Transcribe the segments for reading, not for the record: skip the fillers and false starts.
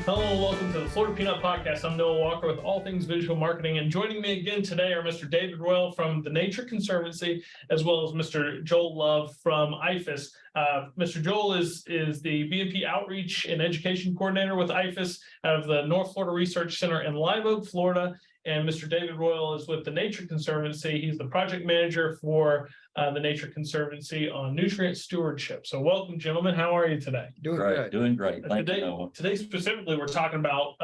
Hello and welcome to the Florida Peanut Podcast. I'm Noah Walker with all things visual marketing, and joining me again today are Mr. David Royal from the Nature Conservancy, as well as Mr. Joel Love from IFAS. Mr. Joel is the BNP Outreach and Education Coordinator with IFAS out of the North Florida Research Center in Live Oak, Florida. And Mr. David Royal is with the Nature Conservancy. He's the project manager for the Nature Conservancy on nutrient stewardship. So welcome, gentlemen. How are you today? Doing great. Doing great. Thank you, Noah. Today specifically, we're talking about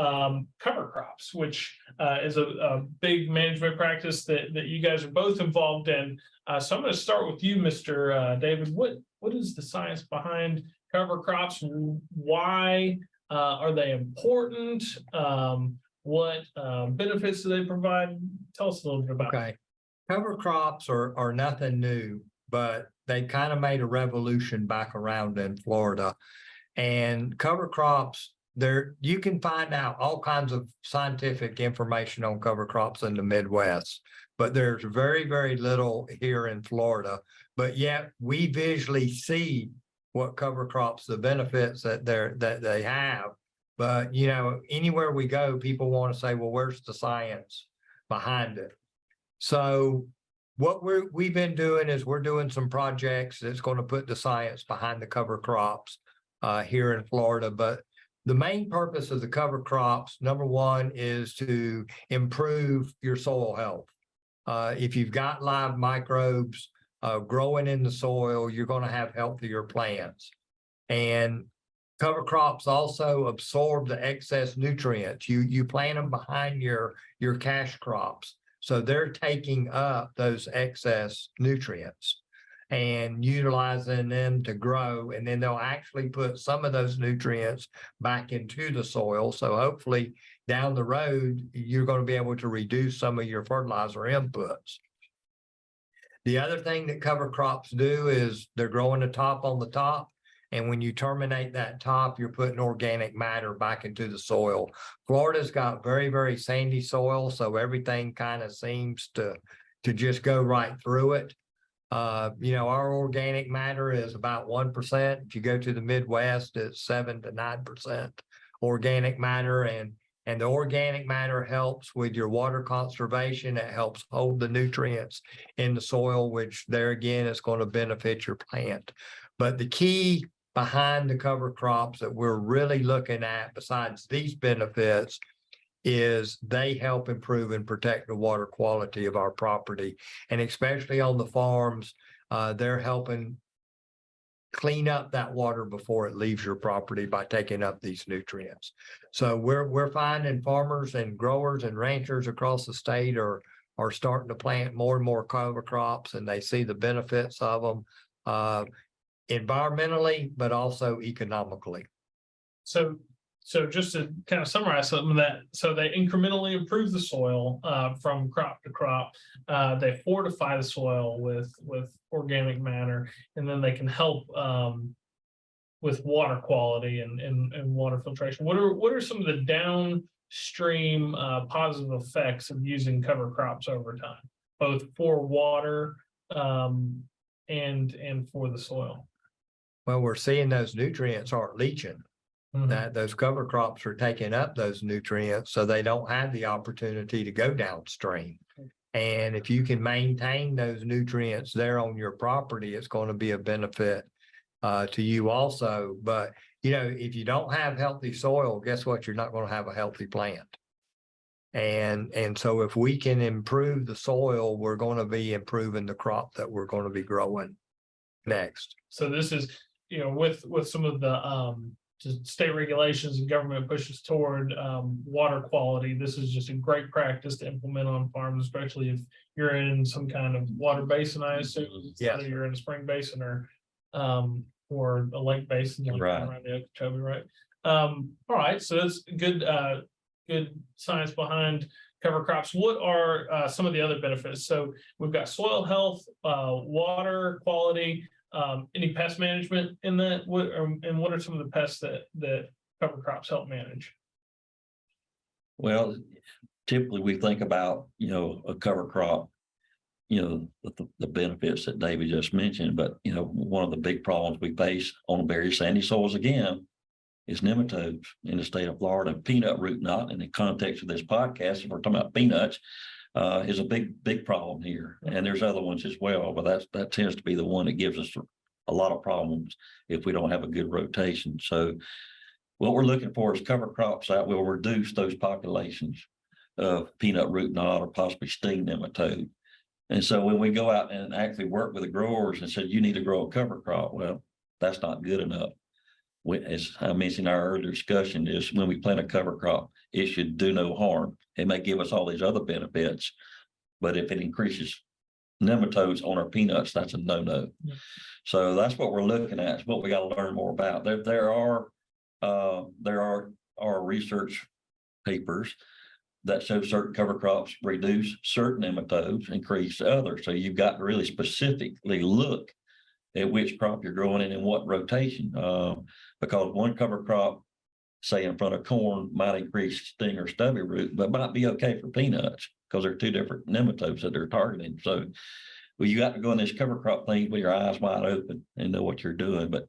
cover crops, which is a big management practice that you guys are both involved in. So I'm going to start with you, Mr. David. What is the science behind cover crops? Why are they important? What benefits do they provide? Tell us a little bit about it. Okay. Cover crops are nothing new, but they kind of made a revolution back around in Florida. And cover crops, you can find out all kinds of scientific information on cover crops in the Midwest, but there's very, very little here in Florida. But yet we visually see what cover crops, the benefits that they have. But, you know, anywhere we go, people want to say, well, where's the science behind it? So what we've been doing is we're doing some projects that's going to put the science behind the cover crops here in Florida. But the main purpose of the cover crops, number one, is to improve your soil health. If you've got live microbes growing in the soil, you're going to have healthier plants. And cover crops also absorb the excess nutrients. You plant them behind your cash crops. So they're taking up those excess nutrients and utilizing them to grow. And then they'll actually put some of those nutrients back into the soil. So hopefully down the road, you're going to be able to reduce some of your fertilizer inputs. The other thing that cover crops do is they're growing the top on the top. And when you terminate that top, you're putting organic matter back into the soil. Florida's got very, very sandy soil, so everything kind of seems to just go right through it. You know, our organic matter is about 1%. If you go to the Midwest, it's 7 to 9% organic matter. And the organic matter helps with your water conservation. It helps hold the nutrients in the soil, which there again is going to benefit your plant. But the key behind the cover crops that we're really looking at, besides these benefits, is they help improve and protect the water quality of our property. And especially on the farms, they're helping clean up that water before it leaves your property by taking up these nutrients. So we're finding farmers and growers and ranchers across the state are starting to plant more and more cover crops, and they see the benefits of them. Environmentally, but also economically. So just to kind of summarize some of that, so they incrementally improve the soil from crop to crop. They fortify the soil with organic matter, and then they can help with water quality and water filtration. What are some of the downstream positive effects of using cover crops over time, both for water and for the soil? Well, we're seeing those nutrients aren't leaching. That those cover crops are taking up those nutrients, so they don't have the opportunity to go downstream. And if you can maintain those nutrients there on your property, it's going to be a benefit to you also. But, you know, if you don't have healthy soil, guess what? You're not going to have a healthy plant. And so if we can improve the soil, we're going to be improving the crop that we're going to be growing next. So this is, you know, with some of the state regulations and government pushes toward water quality, this is just a great practice to implement on farms, especially if you're in some kind of water basin, I assume. Yes. Whether you're in a spring basin or a lake basin, like Right. around the Okeechobee, right? All right, so that's good science behind cover crops. What are some of the other benefits? So we've got soil health, water quality. Any pest management in that? What are some of the pests that cover crops help manage? Well, typically we think about, you know, a cover crop, you know, the benefits that David just mentioned, but, you know, one of the big problems we face on very sandy soils again is nematodes in the state of Florida. Peanut root knot, in the context of this podcast, if we're talking about peanuts, is a big problem here. And there's other ones as well, but that tends to be the one that gives us a lot of problems if we don't have a good rotation. So what we're looking for is cover crops that will reduce those populations of peanut root knot or possibly sting nematode. And so when we go out and actually work with the growers and said, you need to grow a cover crop, well, that's not good enough. As I mentioned in our earlier discussion, is when we plant a cover crop, it should do no harm. It may give us all these other benefits, but if it increases nematodes on our peanuts, that's a no-no. Yeah. So that's what we're looking at. It's what we got to learn more about. There are research papers that show certain cover crops reduce certain nematodes, increase others. So you've got to really specifically look at which crop you're growing in and what rotation, because one cover crop, say in front of corn, might increase sting or stubby root, but might be okay for peanuts because they're two different nematodes that they're targeting. So well, you got to go in this cover crop thing with your eyes wide open and know what you're doing. But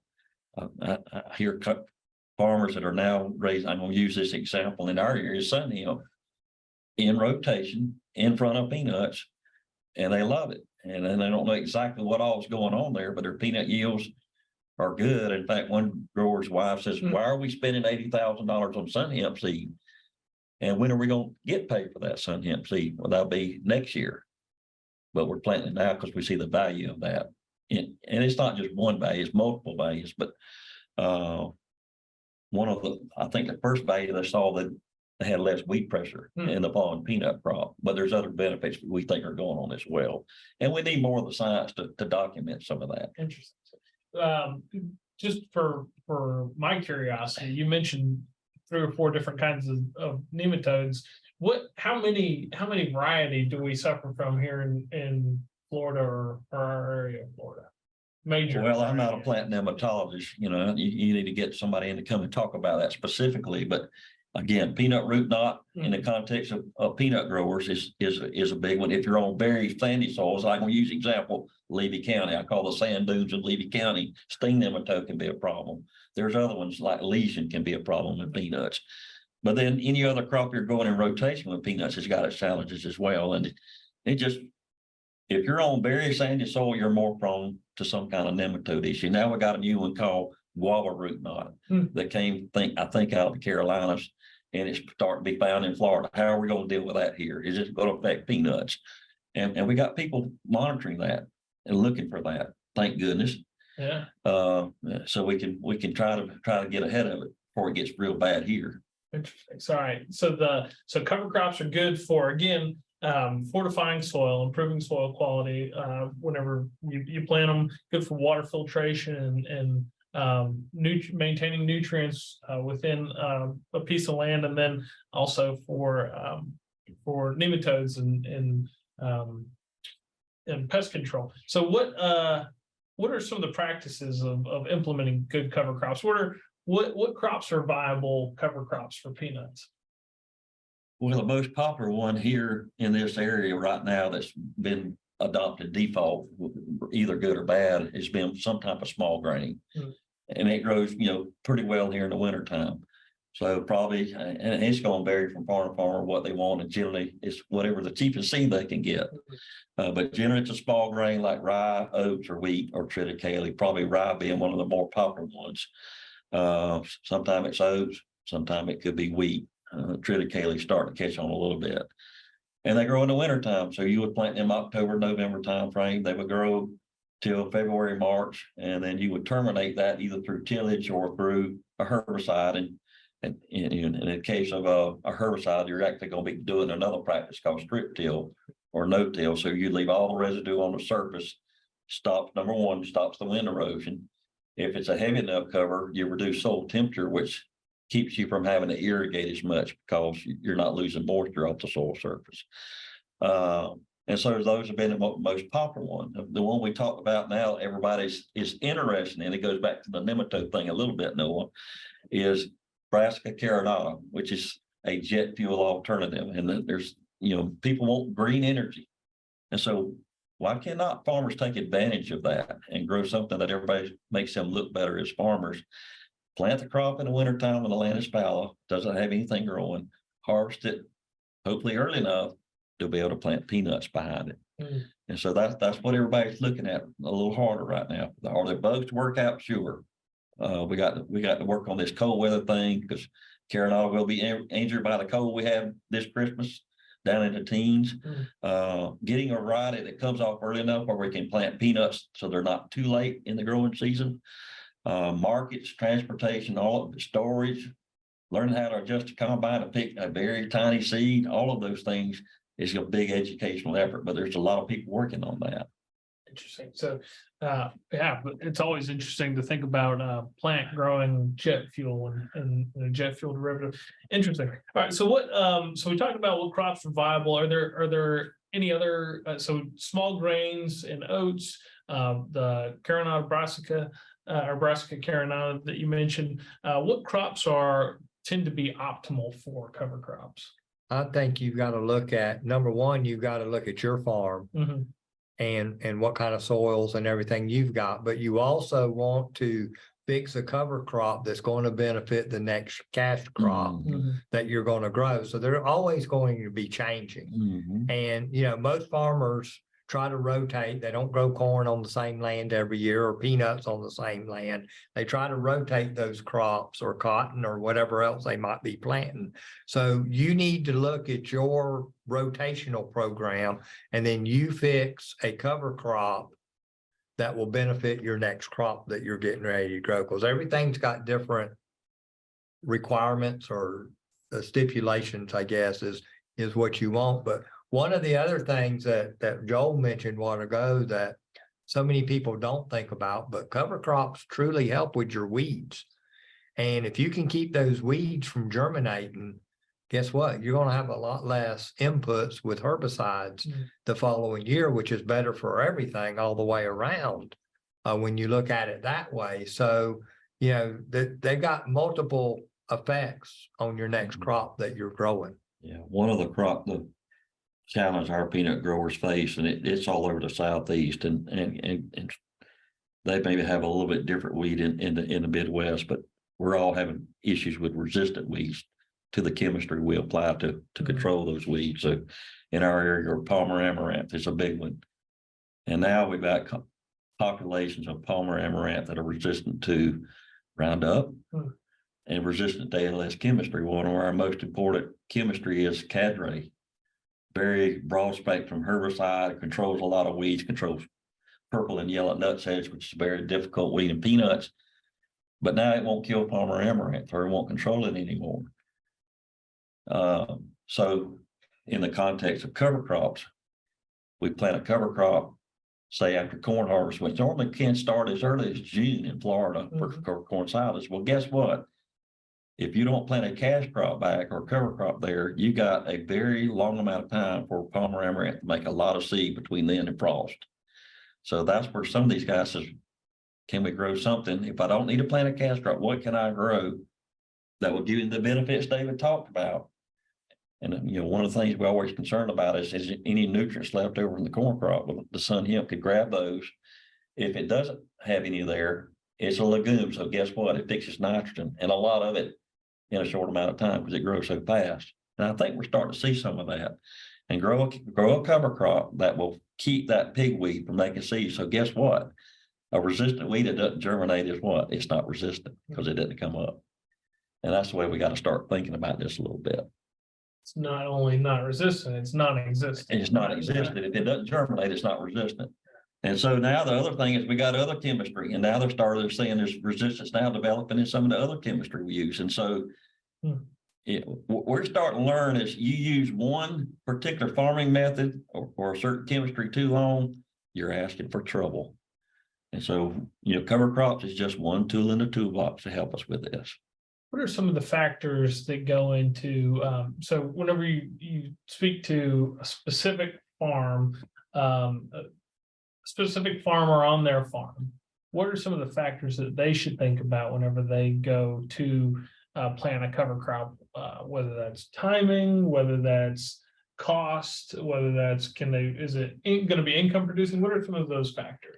I hear farmers that are now raising, I'm going to use this example in our area, sun hemp in rotation in front of peanuts, and they love it. And then they don't know exactly what all is going on there, but their peanut yields are good. In fact, one grower's wife says, why are we spending $80,000 on sun hemp seed? And when are we going to get paid for that sun hemp seed? Well, that'll be next year. But we're planting it now because we see the value of that. And it's not just one value, it's multiple values. But I think the first value they saw that they had less weed pressure in the fallen peanut crop, but there's other benefits we think are going on as well. And we need more of the science to document some of that. Interesting. Just for my curiosity, you mentioned 3 or 4 different kinds of nematodes. How many variety do we suffer from here in Florida or our area of Florida? Major. Well, I'm not a plant nematologist, you need to get somebody in to come and talk about that specifically, but again, peanut root knot in the context of peanut growers is a big one. If you're on very sandy soils, I'm going to use example Levy County. I call the sand dunes in Levy County. Sting nematode can be a problem. There's other ones like lesion can be a problem in peanuts. But then any other crop you're growing in rotation with peanuts has got its challenges as well. And if you're on very sandy soil, you're more prone to some kind of nematode issue. Now we got a new one called guava root knot that came, I think out of the Carolinas, and it's starting to be found in Florida. How are we going to deal with that here? Is it going to affect peanuts? And we got people monitoring that and looking for that. Thank goodness. Yeah. So we can try to get ahead of it before it gets real bad here. Interesting. So, all right. So cover crops are good for, again, fortifying soil, improving soil quality. Whenever you plant them, good for water filtration and maintaining nutrients within a piece of land, and then also for nematodes and pest control. So what are some of the practices of implementing good cover crops? What crops are viable cover crops for peanuts? Well, the most popular one here in this area right now that's been adopted default, either good or bad, has been some type of small grain. And it grows, pretty well here in the wintertime. So probably, and it's going to vary from farmer to farmer what they want, and generally it's whatever the cheapest seed they can get. But generally it's a small grain like rye, oats, or wheat, or triticale, probably rye being one of the more popular ones. Sometimes it's oats, sometimes it could be wheat. Triticale starting to catch on a little bit. And they grow in the wintertime. So you would plant them October, November time frame. They would grow till February, March, and then you would terminate that either through tillage or through a herbicide. And in the case of a herbicide, you're actually going to be doing another practice called strip till or no till. So you leave all the residue on the surface. Number one, stops the wind erosion. If it's a heavy enough cover, you reduce soil temperature, which keeps you from having to irrigate as much because you're not losing moisture off the soil surface. And so those have been the most popular one. The one we talked about now, everybody's is interested in, it goes back to the nematode thing a little bit, Noah, is Brassica carinata, which is a jet fuel alternative. And there's, people want green energy. And so why cannot farmers take advantage of that and grow something that everybody makes them look better as farmers? plant the crop in the wintertime when the land is fallow, doesn't have anything growing, harvest it hopefully early enough to be able to plant peanuts behind it. And so that's what everybody's looking at a little harder right now. Are there bugs to work out? Sure. We got to work on this cold weather thing because Carolina will be injured by the cold we have this Christmas down in the teens. Getting a variety that comes off early enough where we can plant peanuts so they're not too late in the growing season. Markets, transportation, all of the storage, learning how to adjust the combine to pick a very tiny seed, all of those things is a big educational effort, but there's a lot of people working on that. Interesting. So, yeah, but it's always interesting to think about plant growing jet fuel and jet fuel derivative. Interesting. All right. So what? So we talked about what crops are viable. Are there any other? So small grains and oats, the Carolina brassica or brassica carinata that you mentioned. What crops tend to be optimal for cover crops? I think you've got to look at, number one, you've got to look at your farm and what kind of soils and everything you've got. But you also want to fix a cover crop that's going to benefit the next cash crop that you're going to grow. So they're always going to be changing. And, you know, most farmers try to rotate. They don't grow corn on the same land every year or peanuts on the same land. They try to rotate those crops or cotton or whatever else they might be planting. So you need to look at your rotational program and then you fix a cover crop that will benefit your next crop that you're getting ready to grow, because everything's got different requirements or stipulations, I guess, is what you want. But one of the other things that Joel mentioned a while ago that so many people don't think about, but cover crops truly help with your weeds. And if you can keep those weeds from germinating, guess what? You're going to have a lot less inputs with herbicides the following year, which is better for everything all the way around when you look at it that way. So, you know, they've got multiple effects on your next crop that you're growing. Yeah, one of the challenge our peanut growers face, and it's all over the Southeast, and they maybe have a little bit different weed in the Midwest, but we're all having issues with resistant weeds to the chemistry we apply to control those weeds. So in our area, Palmer amaranth is a big one, and now we've got populations of Palmer amaranth that are resistant to Roundup and resistant to ALS chemistry. One of our most important chemistry is cadre. Very broad spectrum herbicide, controls a lot of weeds, controls purple and yellow nutsedge, which is a very difficult weed in peanuts. But now it won't kill Palmer amaranth, or it won't control it anymore. So in the context of cover crops, we plant a cover crop, say after corn harvest, which normally can start as early as June in Florida for corn silage. Well, guess what? If you don't plant a cash crop back or cover crop there, you got a very long amount of time for Palmer amaranth to make a lot of seed between then and frost. So that's where some of these guys says, can we grow something? If I don't need to plant a cash crop, what can I grow that will give you the benefits David talked about? And, you know, one of the things we're always concerned about is any nutrients left over in the corn crop. Well, the sun hemp could grab those. If it doesn't have any there, it's a legume. So guess what? It fixes nitrogen, and a lot of it in a short amount of time because it grows so fast. And I think we're starting to see some of that, and grow a cover crop that will keep that pigweed from making seeds. So guess what? A resistant weed that doesn't germinate is what? It's not resistant because it didn't come up. And that's the way we got to start thinking about this a little bit. It's not only not resistant, it's non-existent. It's not existent. If it doesn't germinate, it's not resistant. And so now the other thing is we got other chemistry, and now they're saying there's resistance now developing in some of the other chemistry we use. And so we're starting to learn is you use one particular farming method or a certain chemistry too long, you're asking for trouble. And so, you know, cover crops is just one tool in the toolbox to help us with this. What are some of the factors that go into, so whenever you speak to a specific farm, specific farmer on their farm, what are some of the factors that they should think about whenever they go to plant a cover crop, whether that's timing, whether that's cost, whether that's is it going to be income producing? What are some of those factors?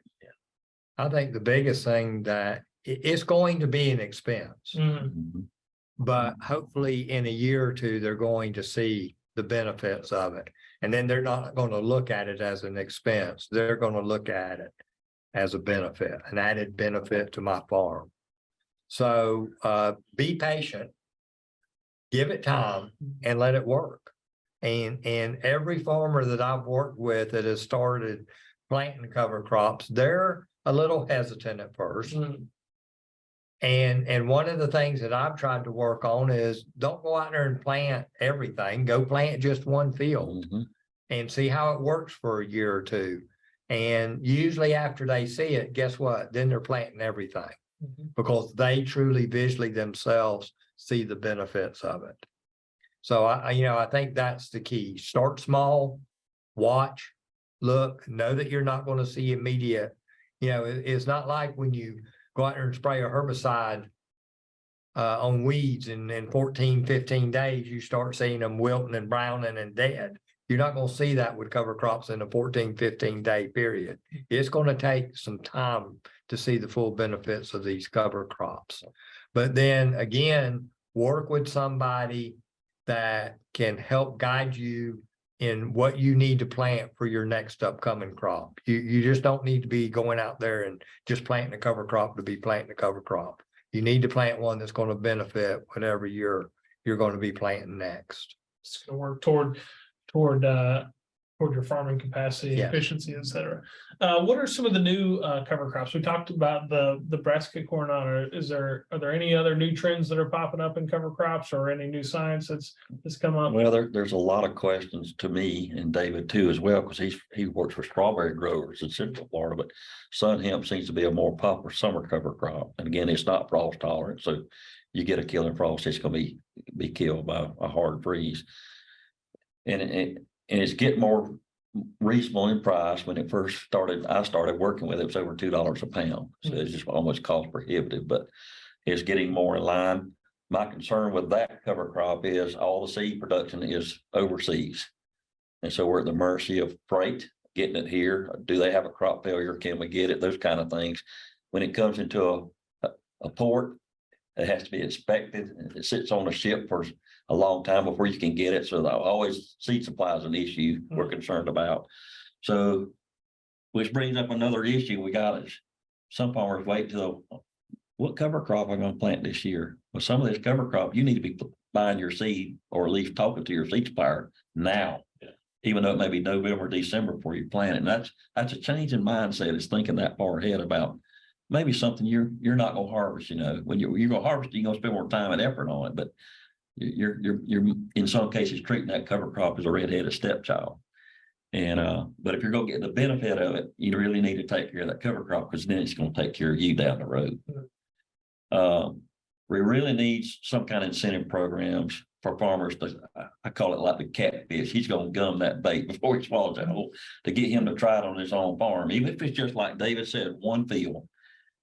I think the biggest thing that it's going to be an expense, Mhm. but hopefully in a year or two, they're going to see the benefits of it. And then they're not going to look at it as an expense. They're going to look at it as a benefit, an added benefit to my farm. So be patient, give it time, and let it work. And every farmer that I've worked with that has started planting cover crops, they're a little hesitant at first. Mhm. And one of the things that I've tried to work on is don't go out there and plant everything. Go plant just one field and see how it works for a year or two. And usually after they see it, guess what? Then they're planting everything because they truly visually themselves see the benefits of it. So I think that's the key. Start small, watch, look, know that you're not going to see immediate. It's not like when you go out there and spray a herbicide on weeds and in 14, 15 days, you start seeing them wilting and browning and dead. You're not going to see that with cover crops in a 14, 15-day period. It's going to take some time to see the full benefits of these cover crops. But then again, work with somebody that can help guide you in what you need to plant for your next upcoming crop. You just don't need to be going out there and just planting a cover crop to be planting a cover crop. You need to plant one that's going to benefit whatever you're going to be planting next. It's gonna work toward your farming capacity, Yes. efficiency, et cetera. What are some of the new cover crops? We talked about the brassica corn on. Are there any other new trends that are popping up in cover crops or any new science that's come up? Well, there's a lot of questions to me and David too as well, because he works for strawberry growers in Central Florida, but sun hemp seems to be a more popular summer cover crop. And again, it's not frost tolerant, so you get a killing frost, it's going to be killed by a hard freeze. And it's getting more reasonable in price. When it first started, I started working with it, it was over $2 a pound. So it's just almost cost prohibitive, but it's getting more in line. My concern with that cover crop is all the seed production is overseas. And so we're at the mercy of freight, getting it here. Do they have a crop failure? Can we get it? Those kind of things. When it comes into a port, it has to be inspected. It sits on a ship for a long time before you can get it. So always seed supply is an issue we're concerned about. So, which brings up another issue we got is some farmers wait till what cover crop am I going to plant this year? Well, some of this cover crop, you need to be buying your seed or at least talking to your seed supplier now, even though it may be November, December before you plant it. And that's a change in mindset, is thinking that far ahead about maybe something you're not going to harvest. When you're going to harvest, you're going to spend more time and effort on it, but you're in some cases treating that cover crop as a red-headed stepchild. And but if you're going to get the benefit of it, you really need to take care of that cover crop, because then it's going to take care of you down the road. We really need some kind of incentive programs for farmers to, I call it like the catfish. He's going to gum that bait before he swallows that whole, to get him to try it on his own farm, even if it's just like David said, one field,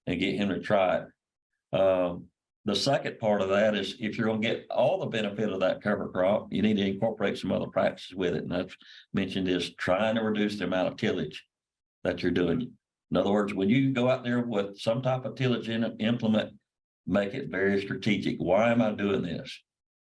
and get him to try it. The second part of that is, if you're going to get all the benefit of that cover crop, you need to incorporate some other practices with it. And I've mentioned is trying to reduce the amount of tillage that you're doing. In other words, when you go out there with some type of tillage implement, make it very strategic. Why am I doing this?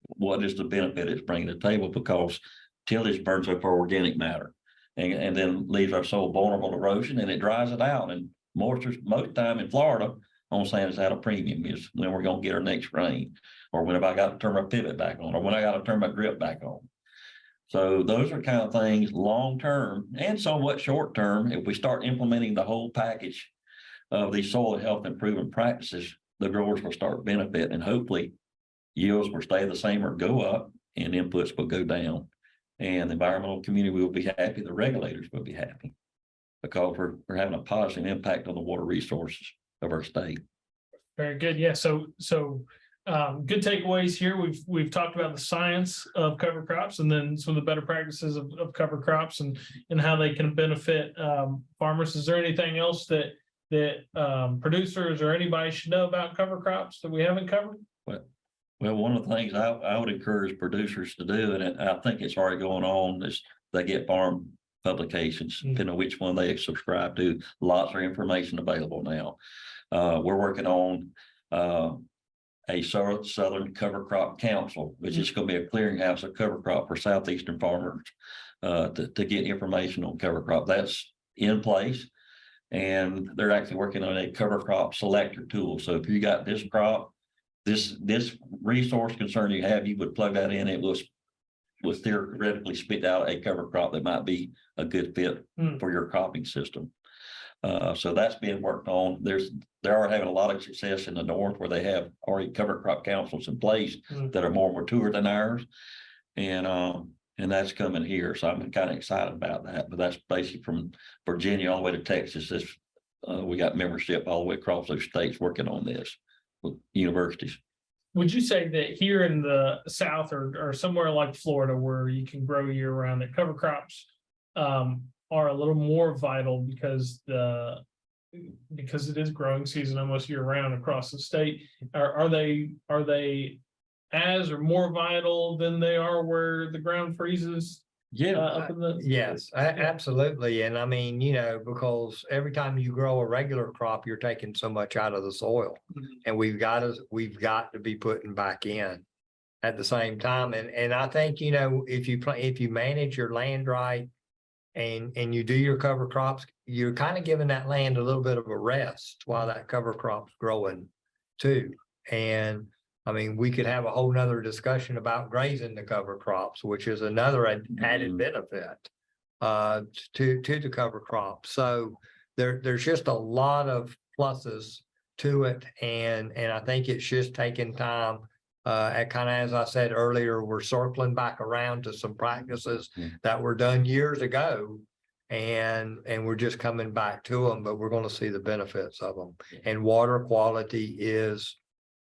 What is the benefit it's bringing to the table? Because tillage burns up our organic matter and then leaves our soil vulnerable to erosion, and it dries it out. And moisture, most time in Florida, on sand is at a premium, is when we're going to get our next rain, or when I got to turn my pivot back on, or when I got to turn my grip back on. So those are kind of things long term and somewhat short term. If we start implementing the whole package of these soil health improvement practices, the growers will start benefiting, and hopefully yields will stay the same or go up, and inputs will go down, and the environmental community will be happy. The regulators will be happy, because we're having a positive impact on the water resources of our state. Very good. Yeah. So good takeaways here. We've talked about the science of cover crops, and then some of the better practices of cover crops and how they can benefit farmers. Is there anything else that producers or anybody should know about cover crops that we haven't covered? Well, one of the things I would encourage producers to do, and I think it's already going on, is they get farm publications, depending on which one they subscribe to. Lots of information available now. We're working on a Southern Cover Crop Council, which is going to be a clearinghouse of cover crop for southeastern farmers to get information on cover crop. That's in place. And they're actually working on a cover crop selector tool. So if you got this crop, this resource concern you have, you would plug that in. It was theoretically spit out a cover crop that might be a good fit for your cropping system. So that's being worked on. They are having a lot of success in the north where they have already cover crop councils in place that are more mature than ours. And that's coming here. So I'm kind of excited about that. But that's basically from Virginia all the way to Texas. We got membership all the way across those states working on this with universities. Would you say that here in the South or somewhere like Florida where you can grow year round, that cover crops are a little more vital because it is growing season almost year round across the state? Are they as or more vital than they are where the ground freezes? Yeah, yes, absolutely. And I mean, because every time you grow a regular crop, you're taking so much out of the soil, and we've got to be putting back in at the same time. And I think, if you manage your land right and you do your cover crops, you're kind of giving that land a little bit of a rest while that cover crop's growing too. And I mean, we could have a whole nother discussion about grazing the cover crops, which is another added benefit to the cover crop. So there's just a lot of pluses to it. And I think it's just taking time. Kind of, as I said earlier, we're circling back around to some practices that were done years ago. And we're just coming back to them, but we're going to see the benefits of them. And water quality is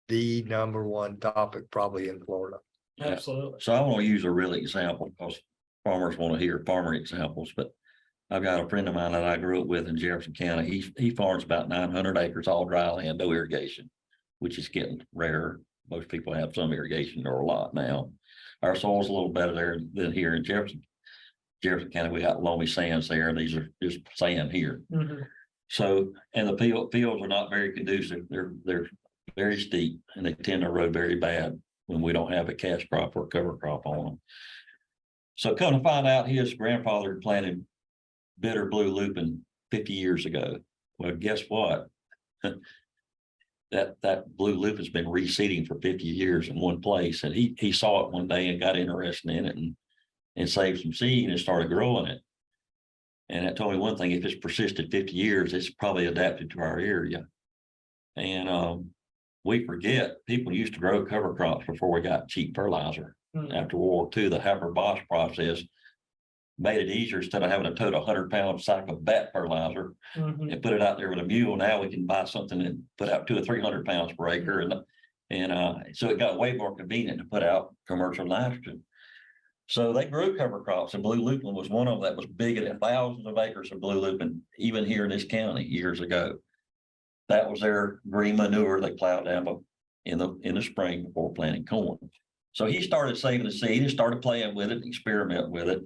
the number one topic probably in Florida. Absolutely. So I want to use a real example because farmers want to hear farmer examples, but I've got a friend of mine that I grew up with in Jefferson County. He farms about 900 acres, all dry land, no irrigation, which is getting rare. Most people have some irrigation or a lot now. Our soil's a little better there than here in Jefferson County. We got loamy sands there, and these are just sand here. So, and the fields are not very conducive. They're very steep, and they tend to erode very bad when we don't have a cash crop or a cover crop on them. So come to find out, his grandfather planted bitter blue lupin 50 years ago. Well, guess what? that blue lupin's been reseeding for 50 years in one place, and he saw it one day and got interested in it and saved some seed and started growing it. And that told me one thing: if it's persisted 50 years, it's probably adapted to our area. And we forget people used to grow cover crops before we got cheap fertilizer. After World War II, the Haber-Bosch process made it easier. Instead of having to tote a 100-pound sack of bat fertilizer and put it out there with a mule, now we can buy something and put out 200 or 300 pounds per acre. And so it got way more convenient to put out commercial nitrogen. So they grew cover crops, and blue lupin was one of them that was big at thousands of acres of blue lupin, even here in this county years ago. That was their green manure they plowed down in the spring before planting corn. So he started saving the seed and started playing with it, experiment with it.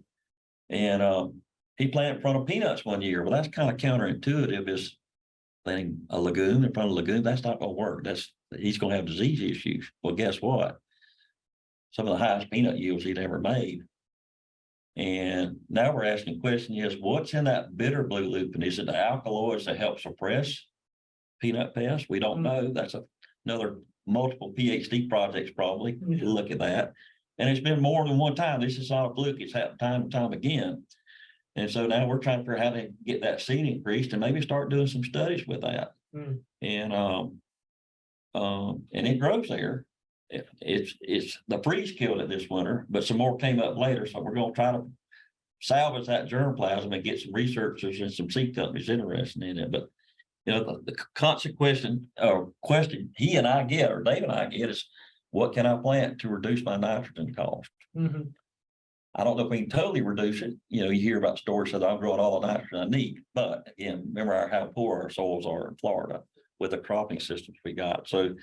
And he planted in front of peanuts one year. Well, that's kind of counterintuitive. Is planting a legume in front of a legume, that's not going to work. He's going to have disease issues. Well, guess what? Some of the highest peanut yields he'd ever made. And now we're asking the question is, what's in that bitter blue lupin? Is it the alkaloids that help suppress peanut pest? We don't know. That's another multiple PhD projects probably to look at that. And it's been more than one time. This is not a fluke. It's happened time and time again. And so now we're trying to figure out how to get that seed increased and maybe start doing some studies with that. And it grows there. It's the freeze killed it this winter, but some more came up later. So we're going to try to salvage that germplasm and get some researchers and some seed companies interested in it. But the question he and I get, or Dave and I get, is what can I plant to reduce my nitrogen cost? I don't know if we can totally reduce it. You hear about stories that I'm growing all the nitrogen I need, but again, remember how poor our soils are in Florida with the cropping systems we got. So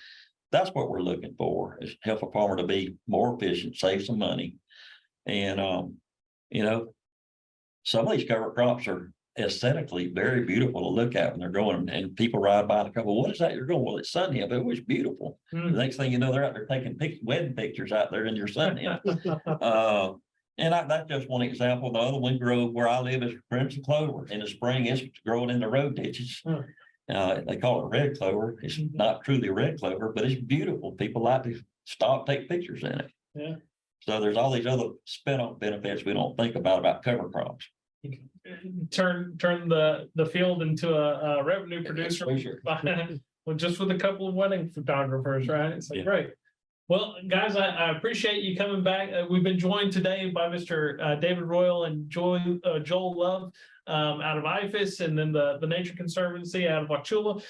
that's what we're looking for, is help a farmer to be more efficient, save some money, and some of these cover crops are aesthetically very beautiful to look at when they're growing, and people ride by and go, well, what is that you're growing? Well, it's sun hemp. It was beautiful. The next thing you know, they're out there taking wedding pictures out there in your sun hemp. That's just one example. The other one grow where I live is crimson clover. In the spring, it's growing in the road ditches. They call it red clover. It's not truly red clover, but it's beautiful. People like to stop, take pictures in it. Yeah. So there's all these other spin-off benefits we don't think about cover crops. Turn the field into a revenue producer well, just with a couple of wedding photographers, right? It's like, great. Well, guys, I appreciate you coming back. We've been joined today by Mr. David Royal and Joel Love out of IFAS, and then the Nature Conservancy out of Wauchula.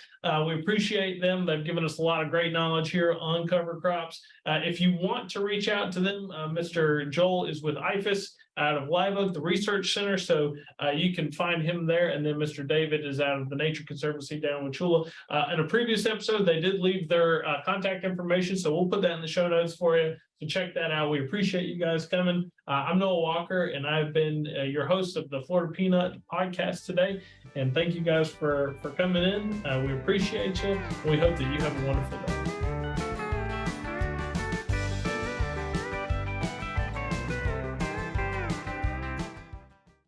We appreciate them. They've given us a lot of great knowledge here on cover crops. If you want to reach out to them, Mr. Joel is with IFAS out of Live Oak, the research center. So you can find him there. And then Mr. David is out of the Nature Conservancy down in Wauchula. In a previous episode, they did leave their contact information. So we'll put that in the show notes for you. So check that out. We appreciate you guys coming. I'm Noah Walker, and I've been your host of the Florida Peanut podcast today. And thank you guys for coming in. We appreciate you. We hope that you have a wonderful day.